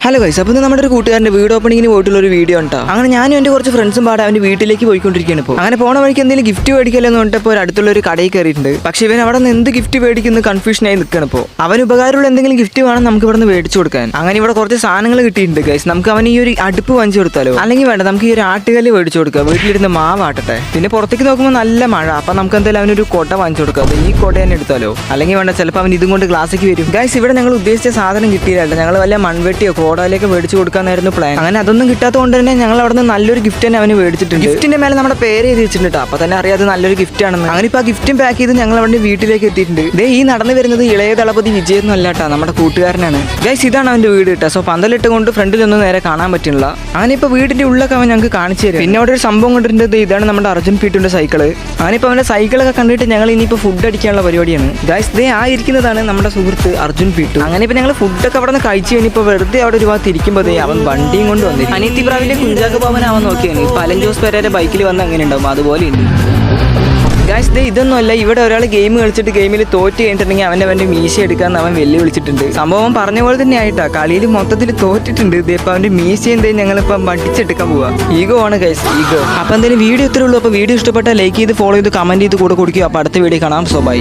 Hello guys, അപ്പോൾ നമ്മുടെ ഒരു കൂട്ടുകാരൻ്റെ വീട് ഓപ്പണിങ്ങിന് പോയിട്ടുള്ള ഒരു വീഡിയോ ഉണ്ടോ. അങ്ങനെ ഞാനും എൻ്റെ കുറച്ച് ഫ്രണ്ട്സും പാടെ അവൻ്റെ വീട്ടിലേക്ക് പോയിക്കൊണ്ടിരിക്കുകയാണ്. ഇപ്പോൾ അങ്ങനെ പോണ വഴിക്ക് എന്തെങ്കിലും ഗിഫ്റ്റ് മേടിക്കലെന്ന് പറഞ്ഞപ്പോൾ ഒരു അടുത്തുള്ള ഒരു കടയിൽ കയറിയിട്ടുണ്ട്. പക്ഷേ ഇവൻ അവിടെ നിന്ന് എന്ത് ഗിഫ്റ്റ് മേടിക്കുന്ന കൺഫ്യൂഷനായി നിൽക്കണം. ഇപ്പോൾ അവന് ഉപകാരമുള്ള എന്തെങ്കിലും ഗിഫ്റ്റ് വേണം നമുക്ക് ഇവിടെ നിന്ന് മേടിച്ചു കൊടുക്കാൻ. അങ്ങനെ ഇവിടെ കുറച്ച് സാധനങ്ങൾ കിട്ടിയിട്ടുണ്ട് ഗൈസ്. നമുക്ക് അവൻ ഈ ഒരു അടുപ്പ് വാങ്ങിച്ചു കൊടുത്താലോ, അല്ലെങ്കിൽ വേണ്ട നമുക്ക് ഈ ഒരു ആട്ടുകല്ല് മേടിച്ചു കൊടുക്കുക, വീട്ടിലിരുന്ന് മാവാട്ടട്ടെ. പിന്നെ പുറത്തേക്ക് നോക്കുമ്പോൾ നല്ല മഴ, അപ്പം നമുക്ക് എന്തായാലും അവനൊരു കൊട്ട വാങ്ങിച്ചു കൊടുക്കുക. അപ്പോൾ ഈ കൊട്ട തന്നെ എടുത്താലോ, അല്ലെങ്കിൽ വേണ്ട ചിലപ്പോൾ അവൻ ഇതും കൊണ്ട് ക്ലാസ്സിലേക്ക് വരും. ഗൈസ് ഇവിടെ ഞങ്ങൾ ഉദ്ദേശിച്ച സാധനം കിട്ടിയില്ല. ഞങ്ങൾ വല്ല മൺവെട്ടിയോ കോടാലേക്ക് മേടിച്ചു കൊടുക്കാനായിരുന്നു പ്ലാൻ. അങ്ങനെ അതൊന്നും കിട്ടാത്തതുകൊണ്ട് തന്നെ ഞങ്ങൾ അവിടെ നിന്ന് നല്ലൊരു ഗിഫ്റ്റ് തന്നെ അവന് മേടിച്ചിട്ടുണ്ട്. ഗിഫ്റ്റിന്റെ മേലെ നമ്മുടെ പേര് എഴുതി വെച്ചിട്ടുണ്ട്. അപ്പൊ തന്നെ അറിയാതെ നല്ലൊരു ഗിഫ്റ്റ് ആണെന്ന്. അങ്ങനെ ഇപ്പൊ ആ ഗിഫ്റ്റും പാക്ക് ചെയ്ത് ഞങ്ങൾ അവന്റെ വീട്ടിലേക്ക് എത്തിയിട്ടുണ്ട്. ദേ ഈ നടന്നു വരുന്നത് ഇളയ ദളപതി വിജയ് ഒന്നും അല്ലാട്ടാ, നമ്മുടെ കൂട്ടുകാരനാണ്. ഗൈസ് ഇതാണ് അവന്റെ വീട് കിട്ടുക. സോ പന്തലിട്ട് കൊണ്ട് ഫ്രണ്ടിലൊന്നും നേരെ കാണാൻ പറ്റുന്നില്ല. അങ്ങനെ ഇപ്പൊ വീടിന്റെ ഉള്ളൊക്കെ അവൻ ഞങ്ങൾക്ക് കാണിച്ചു തരും. പിന്നെ അവിടെ ഒരു സംഭവം കൊണ്ടിരുന്നത് ഇതാണ് നമ്മുടെ അർജുൻ പീട്ടുന്റെ സൈക്കിള്. അങ്ങനെ ഇപ്പൊ അവന്റെ സൈക്കിളൊക്കെ കണ്ടിട്ട് ഞങ്ങൾ ഇനിയിപ്പോ ഫുഡ് അടിക്കാനുള്ള പരിപാടിയാണ്. ഗൈസ് ദേ ആ ഇരിക്കുന്നതാണ് നമ്മുടെ സുഹൃത്ത് അർജുൻ പീട്ടു. അങ്ങനെ ഇപ്പൊ ഞങ്ങൾ ഫുഡൊക്കെ അവിടെ നിന്ന് കഴിച്ചു കഴിഞ്ഞപ്പോൾ വെറുതെ അവിടെ ഒരു ഭാഗത്ത് ഇരിക്കുമ്പോൾ അവൻ വണ്ടിയും കൊണ്ട് വന്നിരിക്കും. അനിയത്തി പ്രാവിന്റെ കുഞ്ചാക്ക ഭവൻ അവൻ നോക്കിയാണ്. ഇപ്പൊ അലൻ ജോസ് പെരേര ബൈക്കിൽ വന്ന് അങ്ങനെ ഉണ്ടാവും, അതുപോലെ ഉണ്ട്. ഗൈസ് ദേ ഇതൊന്നുമല്ല, ഇവിടെ ഒരാൾ ഗെയിം കളിച്ചിട്ട് ഗെയിമിൽ തോറ്റ് കഴിഞ്ഞിട്ടുണ്ടെങ്കിൽ അവൻ്റെ മീശ എടുക്കാമെന്ന് അവൻ വെല്ലുവിളിച്ചിട്ടുണ്ട്. സംഭവം പറഞ്ഞ പോലെ തന്നെ ആയിട്ടാ, കളിയിൽ മൊത്തത്തിൽ തോറ്റിട്ടുണ്ട്. ഇപ്പം അവൻ്റെ മീശ എന്തെങ്കിലും ഞങ്ങളിപ്പം പഠിച്ചെടുക്കാൻ പോവാ. ഈഗോ ആണ് ഗൈസ്, ഈഗോ. അപ്പം എന്തായാലും വീഡിയോ ഇത്രേ ഉള്ളൂ. അപ്പോൾ വീഡിയോ ഇഷ്ടപ്പെട്ടാൽ ലൈക്ക് ചെയ്ത് ഫോളോ ചെയ്ത് കമൻറ്റ് ചെയ്ത് കൂടെ കൊടുക്കുക. അപ്പോൾ അടുത്ത വീഡിയോ കാണാം. So by.